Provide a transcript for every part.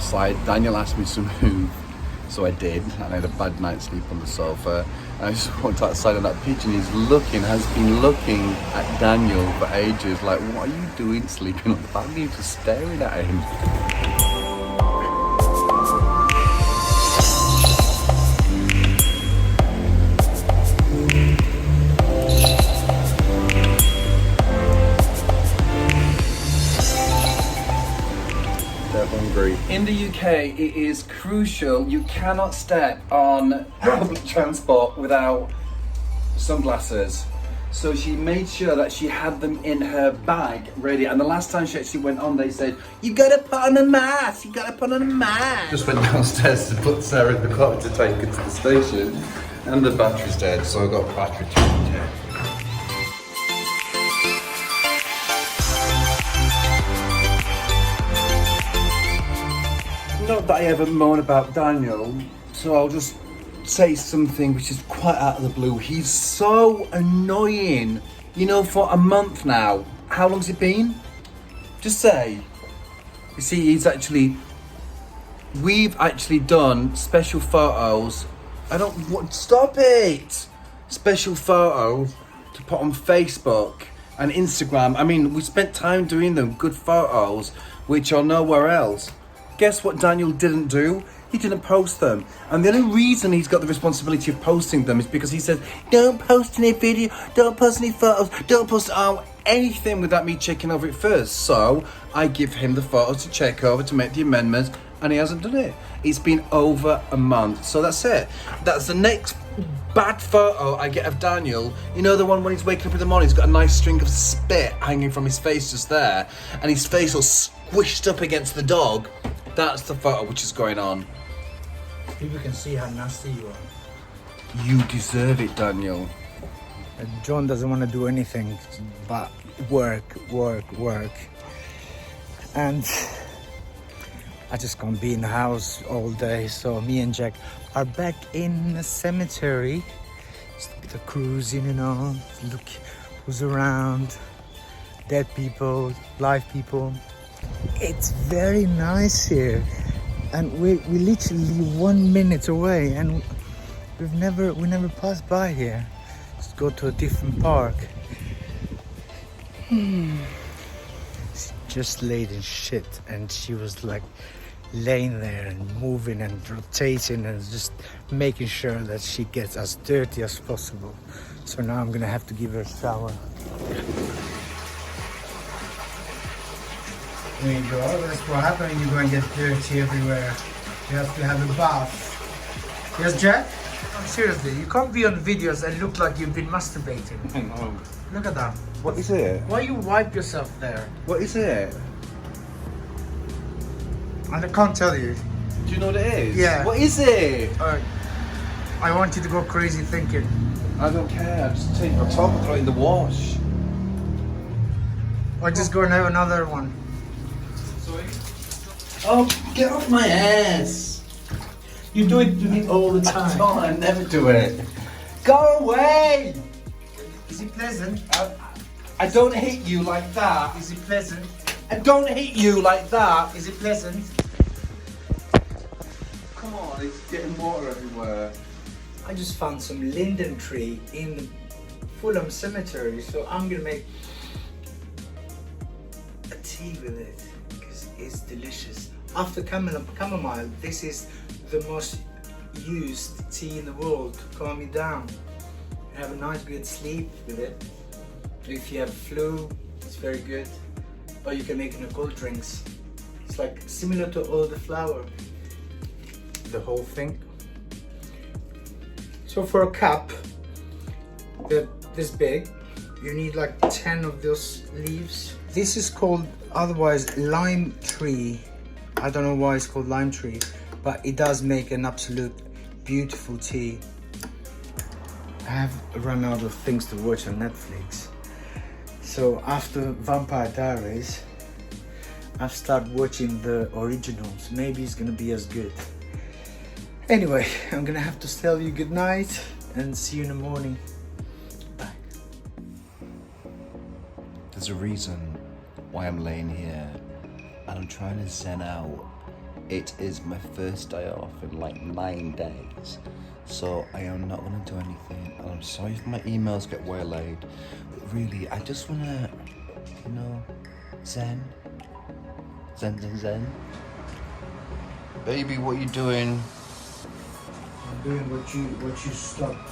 outside. Daniel asked me to move, so I did, and I had a bad night's sleep on the sofa. And I just walked outside, and that pigeon has been looking at Daniel for ages, like, what are you doing sleeping on the balcony? You're just staring at him. Hungry. In the UK, it is crucial. You cannot step on public transport without sunglasses. So she made sure that she had them in her bag ready. And the last time she actually went on, they said, "You gotta put on a mask. You gotta put on a mask." Just went downstairs to put Sarah in the car to take her to the station, and the battery's dead. So I got battery charge here. Not that I ever moan about Daniel, so I'll just say something which is quite out of the blue. He's so annoying. You know, for a month now. How long's it been? Just say. You see, we've actually done special photos. Stop it! Special photos to put on Facebook and Instagram. I mean, we spent time doing them, good photos, which are nowhere else. Guess what Daniel didn't do? He didn't post them. And the only reason he's got the responsibility of posting them is because he says, don't post any video, don't post any photos, don't post anything without me checking over it first. So I give him the photos to check over, to make the amendments, and he hasn't done it. It's been over a month. So that's it. That's the next bad photo I get of Daniel. You know, the one when he's waking up in the morning, he's got a nice string of spit hanging from his face just there, and his face all squished up against the dog. That's the photo which is going on. People can see how nasty you are. You deserve it, Daniel. And John doesn't want to do anything but work. And I just can't be in the house all day. So me and Jack are back in the cemetery. Just a bit of cruising, you know. Look who's around. Dead people, live people. It's very nice here, and we're literally 1 minute away, and we never passed by here. Just go to a different park. She just laid in shit, and she was like laying there and moving and rotating and just making sure that she gets as dirty as possible. So now I'm gonna have to give her a shower. There you go, that's what happens when you go and get dirty everywhere. You have to have a bath. Yes, Jack? No, seriously, you can't be on videos and look like you've been masturbating. I know. Look at that. What is it? Why you wipe yourself there? What is it? I can't tell you. Do you know what it is? Yeah. What is it? I want you to go crazy thinking. I don't care. Just take my top and throw it in the wash. Or just go and have another one. Sorry? Oh, get off my ass! You do it to me all the time. I never do it. Go away! Is it pleasant? I don't hit you like that. Is it pleasant? I don't hit you like that. Is it pleasant? Come on, it's getting water everywhere. I just found some linden tree in Fulham Cemetery, so I'm gonna make a tea with it because it's delicious. After chamomile, this is the most used tea in the world to calm you down. You have a nice good sleep with it. If you have flu, it's very good. Or you can make it in cold drinks. It's like similar to all the flower. The whole thing. So for a cup this big, you need like 10 of those leaves. This is called otherwise lime tree. I don't know why it's called lime tree, but it does make an absolute beautiful tea. I have run out of things to watch on Netflix. So after Vampire Diaries, I've started watching the originals. Maybe it's gonna be as good. Anyway, I'm gonna have to tell you good night and see you in the morning. Bye. There's a reason why I'm laying here and I'm trying to zen out it is my first day off in like 9 days. So I am not gonna do anything. And I'm sorry if my emails get waylaid. But really, I just wanna, you know, zen. Zen. Baby, what are you doing? I'm doing what you stopped.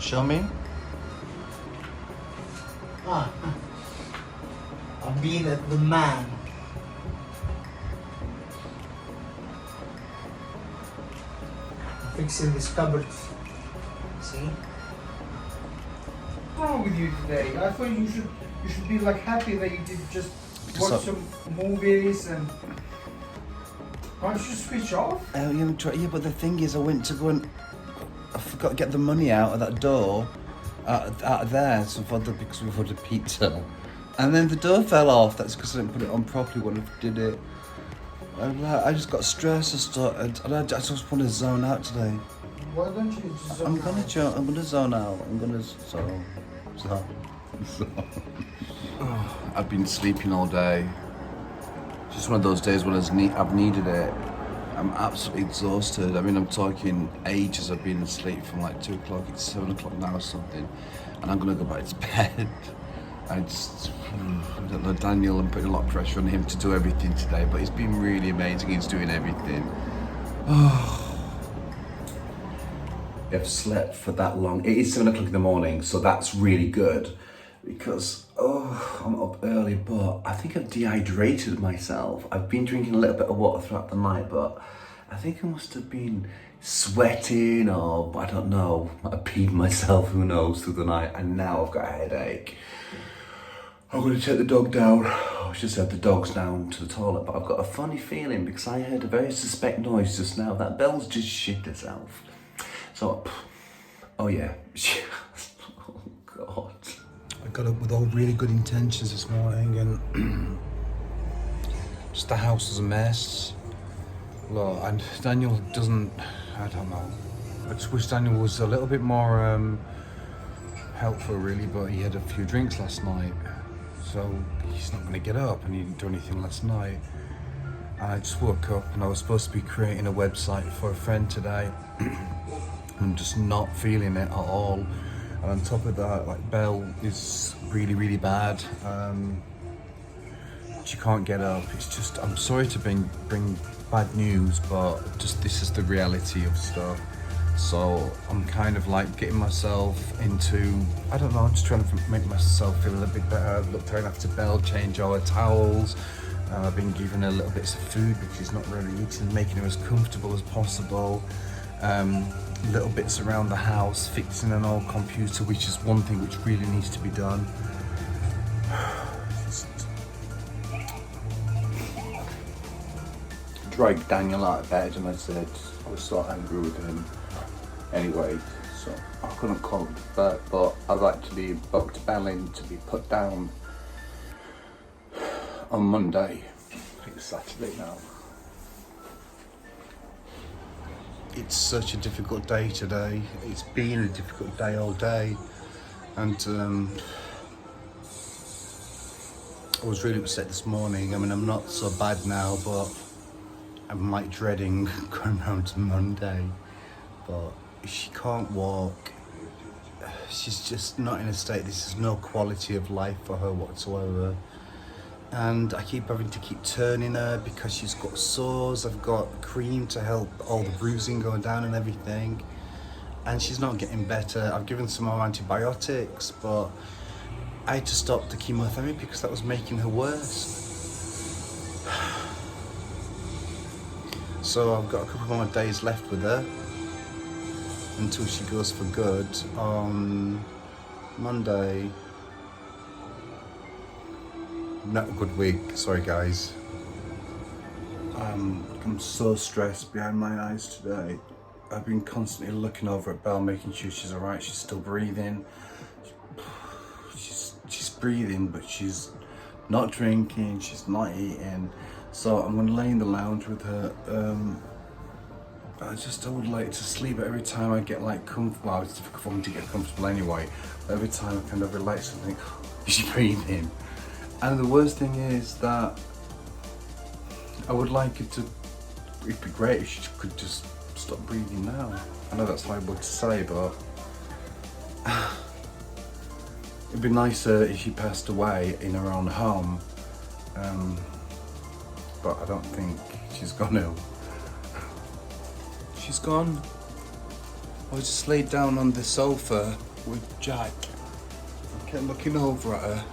Show me. I'm being the man. I'm fixing this cupboard. See? What's wrong with you today? I thought you should be like happy that you did just watch some movies and. Can't you switch off? Yeah, but the thing is, I went to go and I forgot to get the money out of that door, out of there, because we've ordered pizza, and then the door fell off. That's because I didn't put it on properly when I did it. And I just got stressed and started, and I just want to zone out today. Why don't you just zone out? I'm gonna zone out. I'm gonna zone. I've been sleeping all day. Just one of those days when I've needed it. I'm absolutely exhausted. I mean, I'm talking ages. I've been asleep from like 2 o'clock. It's 7 o'clock now or something. And I'm gonna go back to bed. I don't know, Daniel, I'm putting a lot of pressure on him to do everything today, but it's been really amazing. He's doing everything. I've slept for that long. It is 7 o'clock in the morning, so that's really good. Because, I'm up early, but I think I've dehydrated myself. I've been drinking a little bit of water throughout the night, but I think I must have been sweating or, I don't know, I peed myself, who knows, through the night, and now I've got a headache. I'm going to take the dog down. I should have the dogs down to the toilet, but I've got a funny feeling because I heard a very suspect noise just now that Belle's just shit herself. So, oh yeah. Oh God. I got up with all really good intentions this morning and just the house is a mess. Look, and Daniel doesn't, I don't know. I just wish Daniel was a little bit more helpful really, but he had a few drinks last night. So he's not gonna get up and he didn't do anything last night. And I just woke up and I was supposed to be creating a website for a friend today. I'm just not feeling it at all. And on top of that, like Belle is really, really bad. She can't get up. It's just, I'm sorry to bring bad news, but just this is the reality of stuff. So I'm kind of like getting myself into, I don't know, I'm just trying to make myself feel a little bit better. Looking after Belle, change our towels. I've been giving her little bits of food because she's not really eating, making her as comfortable as possible. Little bits around the house, fixing an old computer, which is one thing which really needs to be done. Dragged Daniel out of bed and I said I was so angry with him anyway, so I couldn't call him back, but I've actually booked Belle in to be put down on Monday. I think it's Saturday now. It's such a difficult day today. It's been a difficult day all day, and I was really upset this morning. I mean, I'm not so bad now, but I'm like dreading going round to Monday. But she can't walk. She's just not in a state. This is no quality of life for her whatsoever. And I keep having to keep turning her because she's got sores. I've got cream to help all the bruising going down and everything. And she's not getting better. I've given some more antibiotics, but I had to stop the chemotherapy because that was making her worse. So I've got a couple more days left with her until she goes for good on Monday. Not a good week, sorry guys. I'm so stressed behind my eyes today. I've been constantly looking over at Belle, making sure she's alright, she's still breathing. She's breathing, but she's not drinking, she's not eating. So I'm gonna lay in the lounge with her. I would like to sleep, but every time I get like comfortable, well, it's difficult for me to get comfortable anyway. But every time I kind of relax and think, is she breathing? And the worst thing is that I would like her to it'd be great if she could just stop breathing now. I know that's horrible to say, but it'd be nicer if she passed away in her own home. But I don't think she's gonna. She's gone. I was just laid down on the sofa with Jack. I kept looking over at her,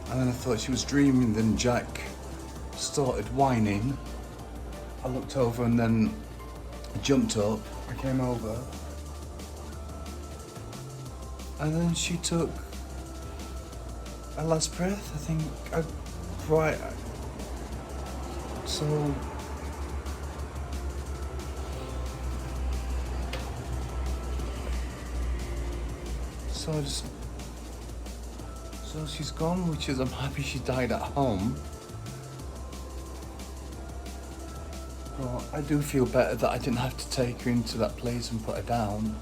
and then I thought she was dreaming. Then Jack started whining. I looked over and then I jumped up. I came over, and then she took her last breath. I think. Right. So. So she's gone, which is, I'm happy she died at home. But I do feel better that I didn't have to take her into that place and put her down.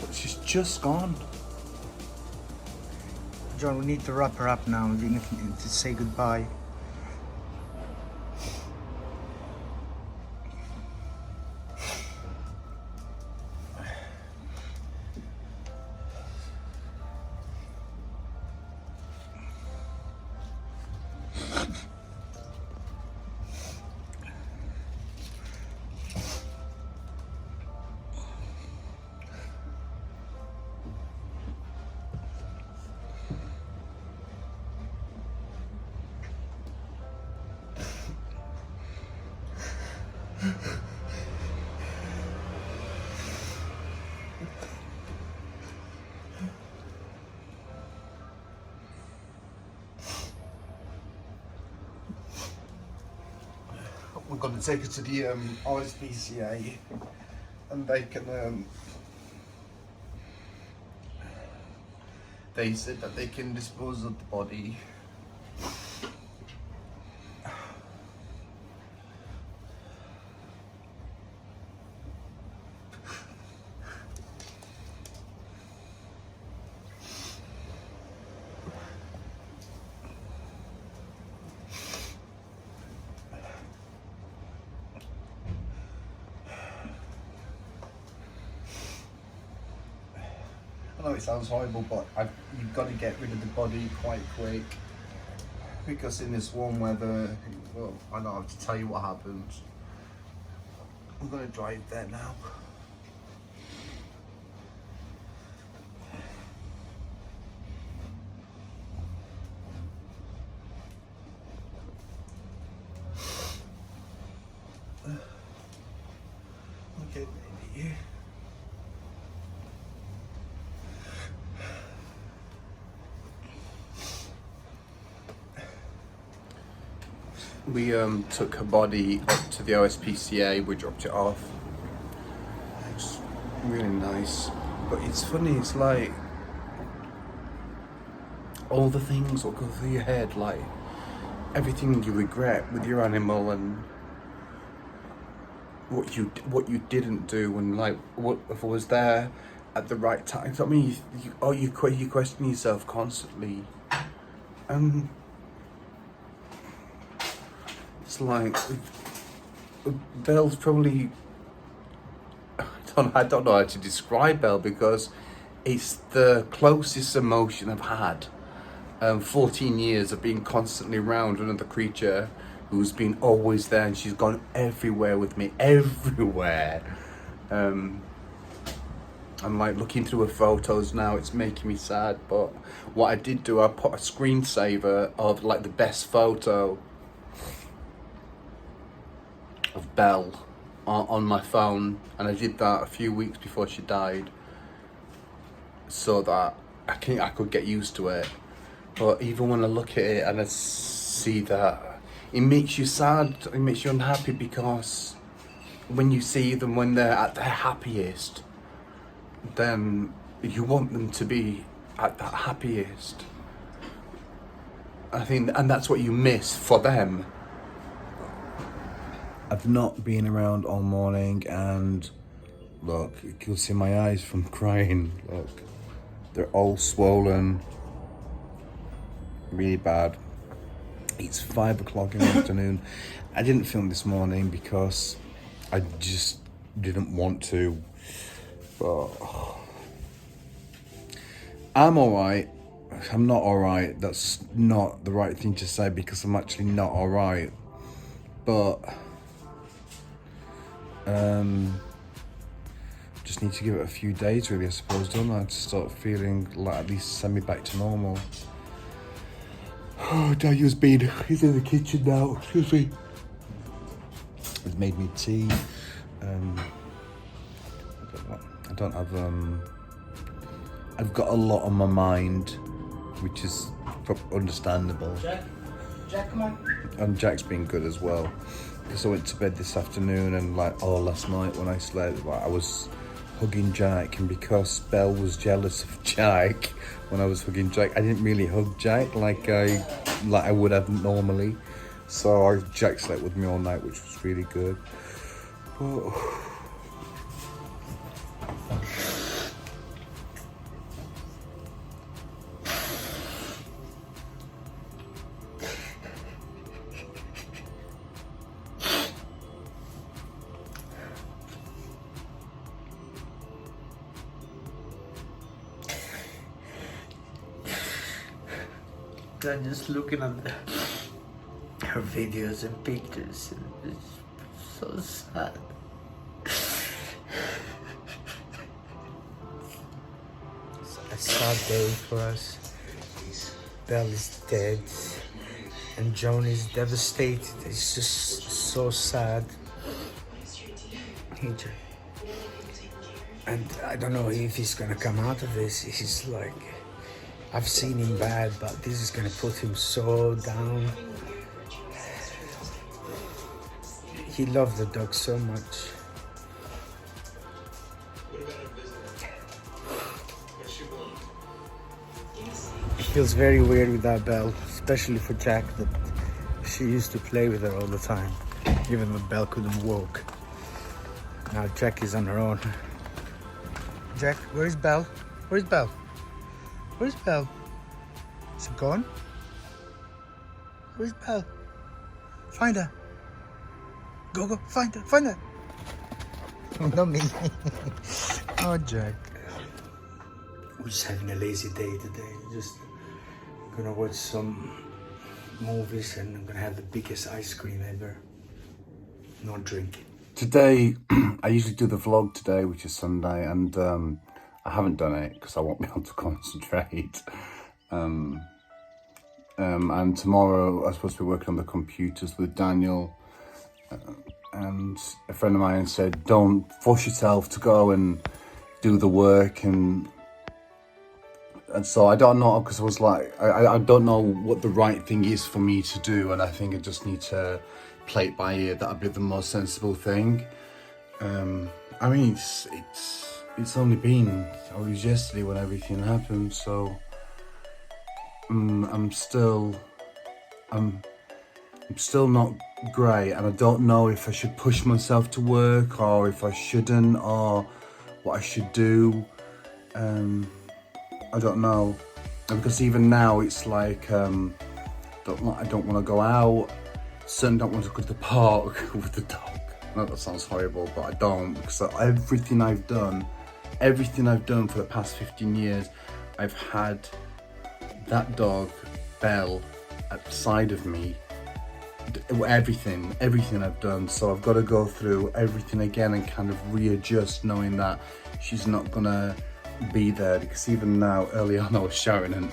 But she's just gone. John, we need to wrap her up now. We need to say goodbye. We're going to take her to the RSPCA, and they can. They said that they can dispose of the body. I know it sounds horrible, but you've got to get rid of the body quite quick, because in this warm weather, well, I don't have to tell you what happens. I'm going to drive there now. Okay, baby. We took her body up to the OSPCA, we dropped it off. It's really nice. But it's funny, it's like all the things that go through your head, like everything you regret with your animal and what you didn't do, and like what if I was there at the right time. I mean, you question yourself constantly. It's like Belle's probably, I don't know how to describe Belle, because it's the closest emotion I've had. 14 years of being constantly around another creature who's been always there, and she's gone everywhere with me, everywhere. I'm like looking through her photos now, it's making me sad. But what I did do, I put a screensaver of like the best photo of Belle on my phone, and I did that a few weeks before she died, so that I could get used to it. But even when I look at it and I see that, it makes you sad, it makes you unhappy, because when you see them when they're at their happiest, then you want them to be at that happiest. I think, and that's what you miss for them. I've not been around all morning, and look, you can see my eyes from crying. Look, they're all swollen, really bad. It's 5 o'clock in the afternoon. I didn't film this morning because I just didn't want to. But I'm alright. I'm not alright. That's not the right thing to say because I'm actually not alright. But just need to give it a few days really, I suppose, don't I, to start feeling like at least semi back to normal. Oh, Daniel's been, he's in the kitchen now, excuse me. He's made me tea. I don't have, I've got a lot on my mind, which is understandable. Jack, come on. And Jack's been good as well. Because I went to bed this afternoon and last night when I slept, I was hugging Jack, and because Belle was jealous of Jack when I was hugging Jack, I didn't really hug Jack like I would have normally. So Jack slept with me all night, which was really good. But I'm just looking at her videos and pictures, and it's so sad. It's a sad day for us. Belle is dead, and Joanies devastated. It's just so sad. And I don't know if he's gonna come out of this. He's like, I've seen him bad, but this is gonna put him so down. He loved the dog so much. It feels very weird without Belle, especially for Jack, that she used to play with her all the time, even though Belle couldn't walk. Now Jack is on her own. Jack, where's Belle? Where's Belle? Where's Belle? Is it gone? Where's Belle? Find her. Go, go, find her, find her. Oh, not me. Oh, Jack. We're just having a lazy day today. Just gonna watch some movies, and I'm gonna have the biggest ice cream ever. No drink. today, I usually do the vlog today, which is Sunday, and I haven't done it because I won't be able to concentrate. And tomorrow I'm supposed to be working on the computers with Daniel, and a friend of mine said, don't force yourself to go and do the work, and so I don't know, because I was like, I don't know what the right thing is for me to do, and I think I just need to play it by ear. That'd be the most sensible thing. I mean, it's only been, it was yesterday when everything happened, so I'm still not great, and I don't know if I should push myself to work or if I shouldn't, or what I should do. I don't know, because even now it's like I don't want to go out. Certainly don't want to go to the park with the dog. I know that sounds horrible, but I don't, because everything I've done for the past 15 years, I've had that dog, Belle, outside of me. Everything I've done, so I've got to go through everything again and kind of readjust, knowing that she's not gonna be there. Because even now, early on, I was shouting, and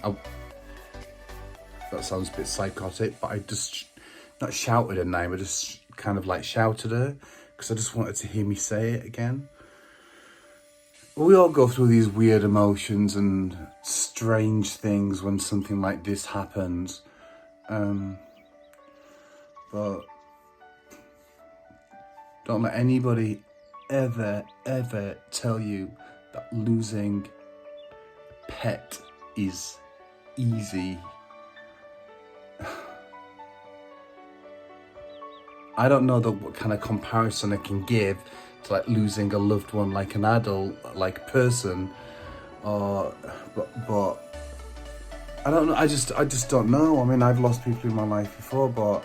that sounds a bit psychotic, but I just not shouted her name, I just kind of like shouted her because I just wanted to hear me say it again. We all go through these weird emotions and strange things when something like this happens, but don't let anybody ever tell you that losing a pet is easy. I don't know what kind of comparison I can give to like losing a loved one, like an adult, like person, but I don't know. I just don't know. I mean, I've lost people in my life before, but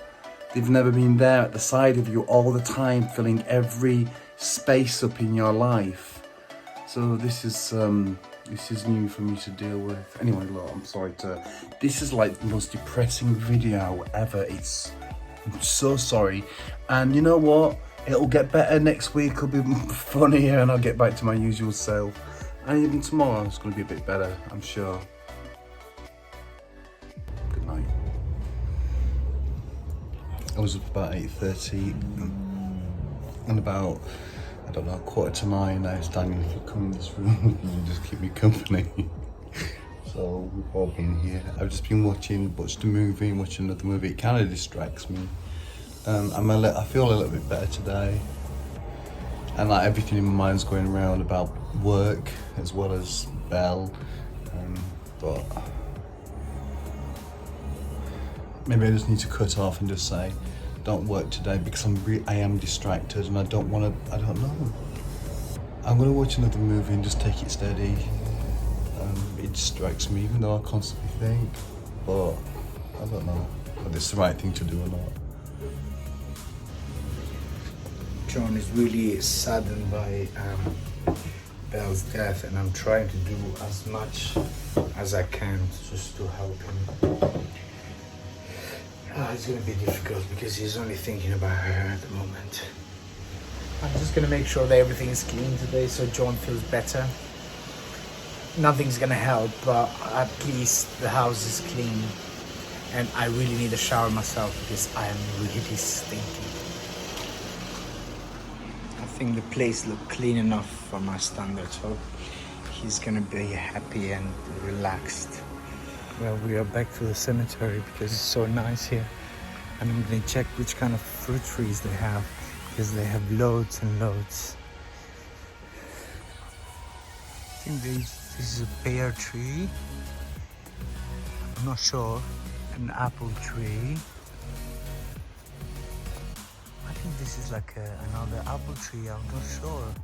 they've never been there at the side of you all the time, filling every space up in your life. So this is new for me to deal with. Anyway, look, I'm sorry to. This is like the most depressing video ever. I'm so sorry. And you know what? It'll get better next week. It'll be funnier, and I'll get back to my usual self. And even tomorrow, it's going to be a bit better, I'm sure. Good night. I was up about 8:30, and about, I don't know, 8:45, I was Daniel, if you come in this room and just keep me company. So we've all been here. I've just been watched a movie, watching another movie. It kind of distracts me. I feel a little bit better today, and like everything in my mind's going around about work as well as Belle, but maybe I just need to cut off and just say don't work today, because I am distracted and I don't know. I'm gonna watch another movie and just take it steady. It distracts me, even though I constantly think, but I don't know whether it's the right thing to do or not. John is really saddened by Belle's death, and I'm trying to do as much as I can just to help him. It's going to be difficult because he's only thinking about her at the moment. I'm just going to make sure that everything is clean today so John feels better. Nothing's going to help, but at least the house is clean, and I really need a shower myself because I am really stinky. I think the place looked clean enough for my standards, so he's gonna be happy and relaxed. Well, we are back to the cemetery because it's so nice here, and I'm gonna check which kind of fruit trees they have, because they have loads and loads. I think this is a pear tree, I'm not sure, an apple tree. I think this is like another apple tree, I'm not sure.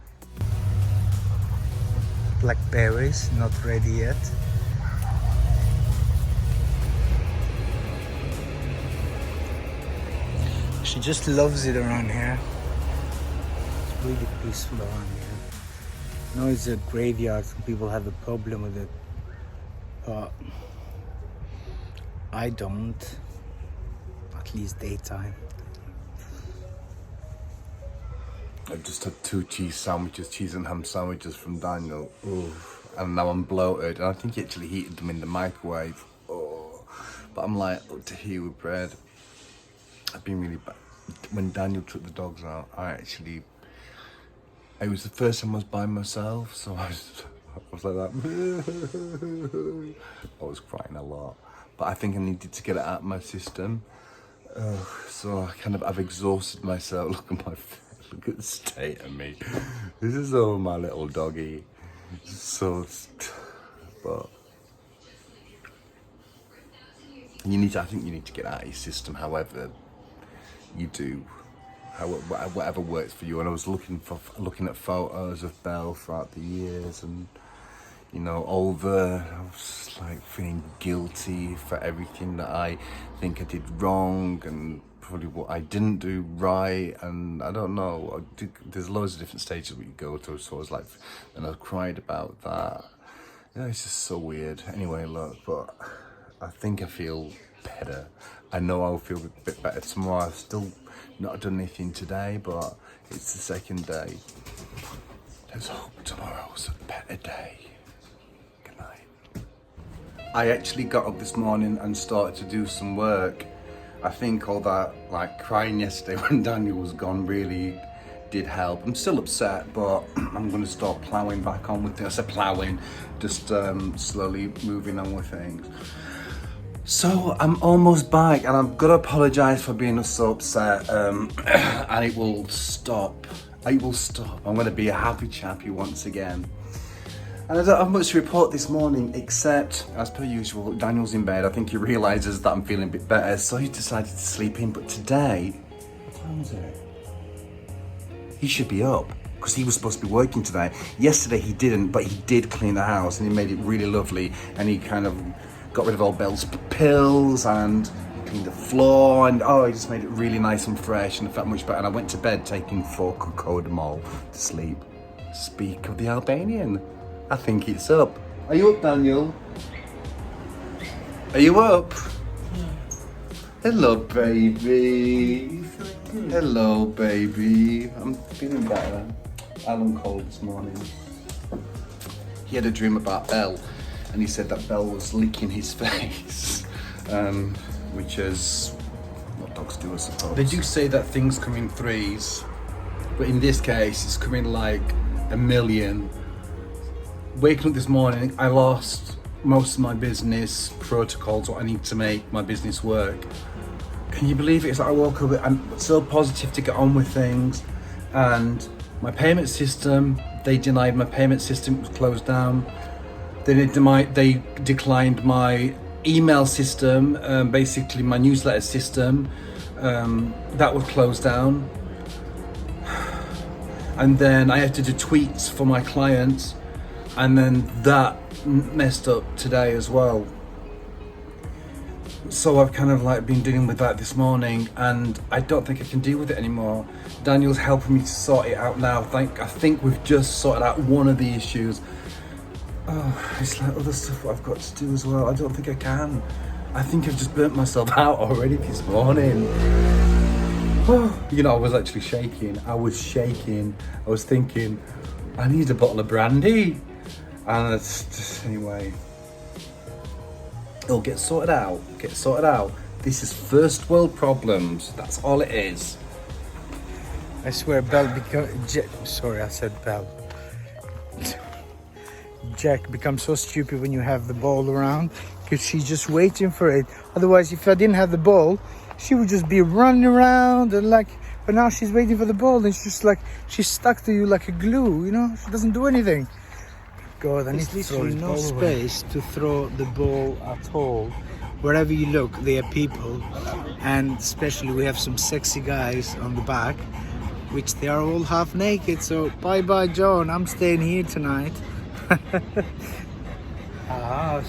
Blackberries, not ready yet. She just loves it around here. It's really peaceful around here. I know it's a graveyard, some people have a problem with it, but I don't, at least daytime. I've just had 2 cheese and ham sandwiches from Daniel. Oof. And now I'm bloated. And I think he actually heated them in the microwave. Oh. But I'm like, to hear with bread. I've been really bad. When Daniel took the dogs out, it was the first time I was by myself, so I was like that. I was crying a lot. But I think I needed to get it out of my system. So I've exhausted myself. Look at my face. Look at the state of me. This is all my little doggy. But I think you need to get out of your system, however you do, whatever works for you. And I was looking at photos of Belle throughout the years, and I was like feeling guilty for everything that I think I did wrong, and probably what I didn't do right, and I don't know. There's loads of different stages we go through, so I was like, and I cried about that. It's just so weird. Anyway, look, but I think I feel better. I know I'll feel a bit better tomorrow. I've still not done anything today, but it's the second day. Let's hope tomorrow's a better day. Good night. I actually got up this morning and started to do some work. I think all that crying yesterday when Daniel was gone really did help. I'm still upset, but I'm going to start ploughing back on with things. I said ploughing, just slowly moving on with things. So I'm almost back, and I'm gonna apologise for being so upset, and it will stop. I'm gonna be a happy chappy once again. And I don't have much to report this morning, except, as per usual, Daniel's in bed. I think he realises that I'm feeling a bit better, so he decided to sleep in. But today, what time is it? He should be up, because he was supposed to be working today. Yesterday he didn't, but he did clean the house, and he made it really lovely, and he kind of got rid of all Belle's pills and cleaned the floor, and oh, he just made it really nice and fresh, and I felt much better. And I went to bed taking 4 cocodamol to sleep. Speak of the Albanian, I think it's up. Are you up, Daniel? Are you up? Hello, baby. Hello, baby. I'm feeling better. Alan called this morning. He had a dream about Belle, and he said that Belle was licking his face, which is what dogs do, I suppose. They do say that things come in threes, but in this case, it's coming like a million. Waking up this morning, I lost most of my business protocols, what I need to make my business work. Can you believe it? It's like I woke up, I'm so positive to get on with things, and my payment system, they denied my payment system, it was closed down. They declined my email system, basically my newsletter system, that was closed down. And then I had to do tweets for my clients, and then that messed up today as well. So I've kind of like been dealing with that this morning, and I don't think I can deal with it anymore. Daniel's helping me to sort it out now. I think we've just sorted out one of the issues. Oh, it's like other stuff I've got to do as well. I don't think I can. I think I've just burnt myself out already this morning. You know, I was actually shaking. I was shaking. I was thinking, I need a bottle of brandy. And it's just, anyway. It'll get sorted out. This is first world problems. That's all it is. I swear, Belle sorry, I said Belle. Jack becomes so stupid when you have the ball around, because she's just waiting for it. Otherwise, if I didn't have the ball, she would just be running around and like. But now she's waiting for the ball, and she's just like, she's stuck to you like a glue. You know, she doesn't do anything. God, I need to throw this ball away. Space to throw the ball at all. Wherever you look, there are people, and especially we have some sexy guys on the back, which they are all half naked. So bye John, I'm staying here tonight.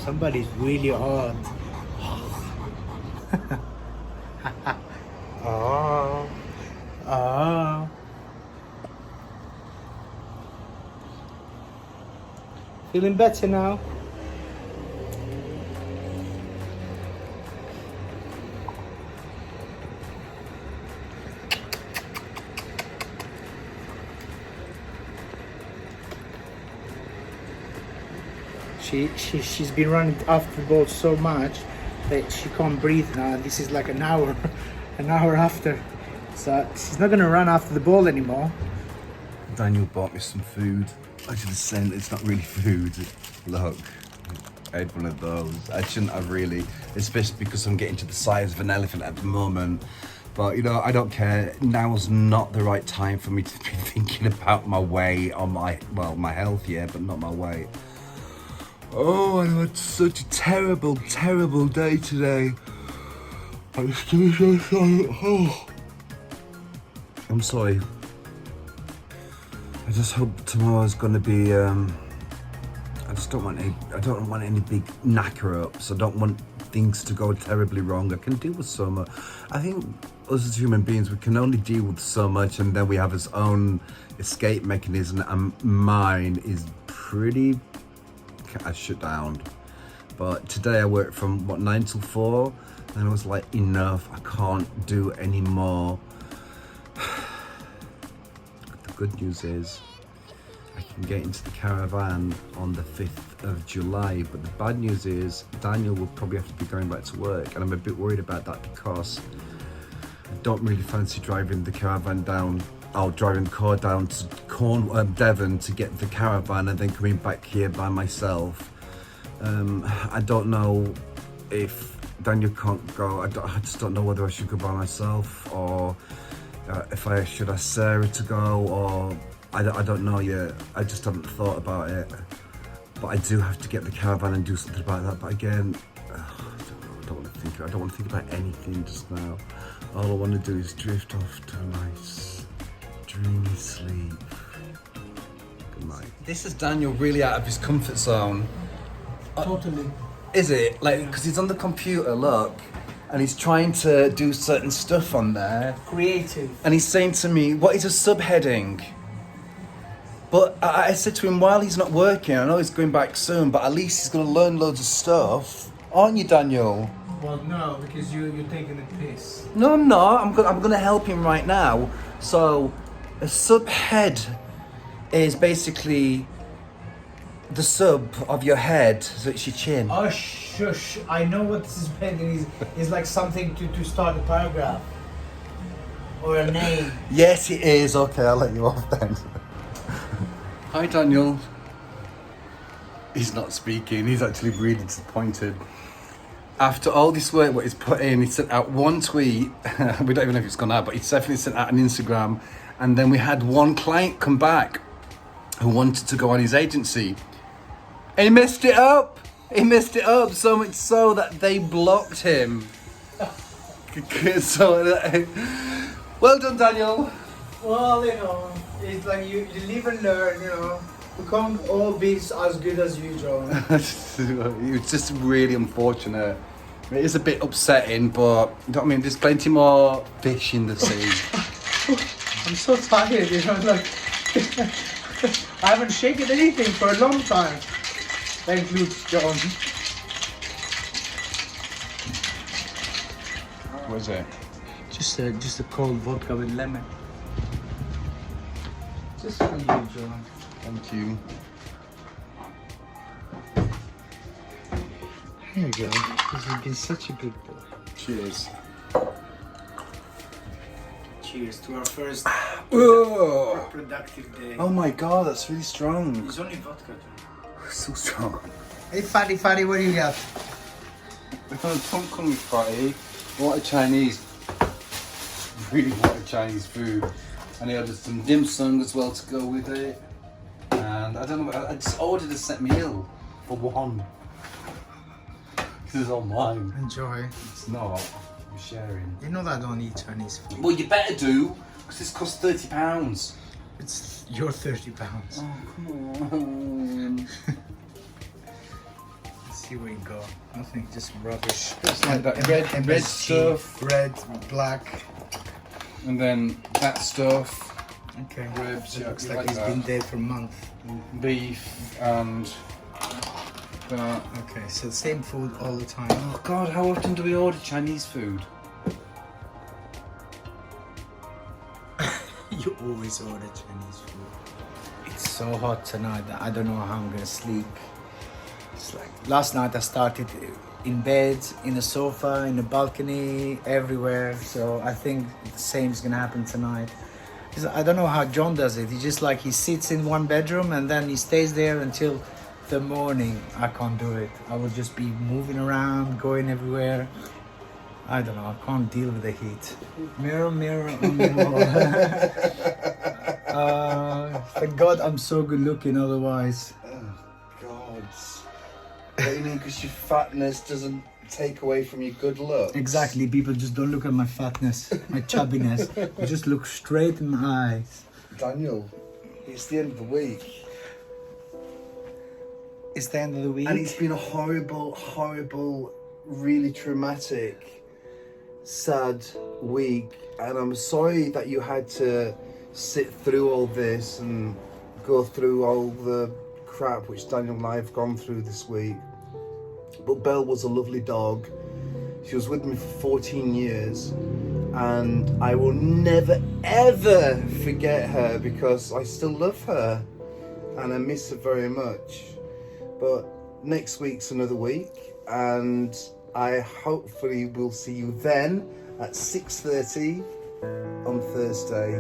Somebody's really hot. Feeling better now? She's been running after the ball so much that she can't breathe now. This is like an hour after. So she's not gonna run after the ball anymore. Daniel bought me some food. I should have said it's not really food. Look, I had one of those. I shouldn't have really, especially because I'm getting to the size of an elephant at the moment. But you know, I don't care. Now's not the right time for me to be thinking about my weight or my health, yeah, but not my weight. Oh, I had such a terrible day today. I'm still so sorry. Oh, I'm sorry. I just hope tomorrow's gonna be. I don't want any big knacker ups. I don't want things to go terribly wrong. I can deal with so much. I think us as human beings, we can only deal with so much, and then we have our own escape mechanism. And mine is pretty shut down. But today I worked from 9 till 4, and I was like, enough. I can't do any more. The good news is I can get into the caravan on the 5th of July, but the bad news is Daniel will probably have to be going back to work, and I'm a bit worried about that because I don't really fancy driving the caravan down, driving the car down to Devon to get the caravan and then coming back here by myself. I don't know if Daniel can't go. I just don't know whether I should go by myself or if I should ask Sarah to go, or I don't know yet. I just haven't thought about it. But I do have to get the caravan and do something about that. But again, I don't want to think about anything just now. All I want to do is drift off to a nice, dreamy sleep. Good night. This is Daniel really out of his comfort zone. Totally. Is it? Like, because he's on the computer, look, and he's trying to do certain stuff on there. Creative. And he's saying to me, what is a subheading? But I said to him, while he's not working, I know he's going back soon, but at least he's going to learn loads of stuff. Aren't you, Daniel? Well, no, because you're taking the piss. No, I'm not. I'm gonna help him right now. So, a subhead is basically the sub of your head, so it's your chin. Oh, shush. I know what this is meant. It's like something to start a paragraph. Or a name. Yes, it is. Okay, I'll let you off then. Hi, Daniel. He's not speaking. He's actually really disappointed. After all this work, what he's put in, he sent out one tweet. We don't even know if it's gone out, but he definitely sent out an Instagram. And then we had one client come back who wanted to go on his agency. And he messed it up. He messed it up so much so that they blocked him. Well done, Daniel. Well, it's like you live and learn, We can't all be as good as you, John. It was just really unfortunate. It is a bit upsetting, but you know what I mean? There's plenty more fish in the sea. I'm so tired, like I haven't shaken anything for a long time. That includes John. What is it? Just a cold vodka with lemon. Just for you, John. Thank you. Here you go. Because you've been such a good boy. Cheers. Cheers to our first Oh, productive day. oh my god, that's really strong. It's only vodka, John. So strong. Hey, Fatty, what do you got? We've done a tom kha party. What a Chinese. Really what a Chinese food. And I ordered some dim sum as well to go with it. And I don't know, I just ordered a set meal for one. This is all mine. Enjoy. It's not. I'm sharing. You know that I don't eat Chinese food. Well, you better do, because this costs £30. It's your £30. Oh, come on. Let's see where you go. Nothing, just rubbish. It's like that red stuff. Red, black. And then that stuff. Okay. Ribs, yeah, Looks we like like he's that. been dead for a month. Beef and that. Okay, so same food all the time. Oh god, how often do we order Chinese food? You always order Chinese food. It's so hot tonight that I don't know how I'm gonna sleep. It's like last night I started in bed, in a sofa, in a balcony, everywhere. So I think the same is gonna happen tonight. I don't know how John does it. He just like he sits in one bedroom and then he stays there until the morning. I can't do it. I will just be moving around, going everywhere. I don't know. I can't deal with the heat. Mirror, mirror on the wall. Thank God I'm so good looking. Otherwise, Oh god. What, you mean because your fatness doesn't take away from your good look? exactly. People just don't look at my fatness, my chubbiness. They just look straight in my eyes. Daniel, it's the end of the week. It's the end of the week. And it's been a horrible, really traumatic, sad week. And I'm sorry that you had to sit through all this and go through all the crap which Daniel and I have gone through this week. But Belle was a lovely dog. She was with me for 14 years. And I will never, ever forget her because I still love her. And I miss her very much. But next week's another week, and I hopefully will see you then at 6:30 on Thursday.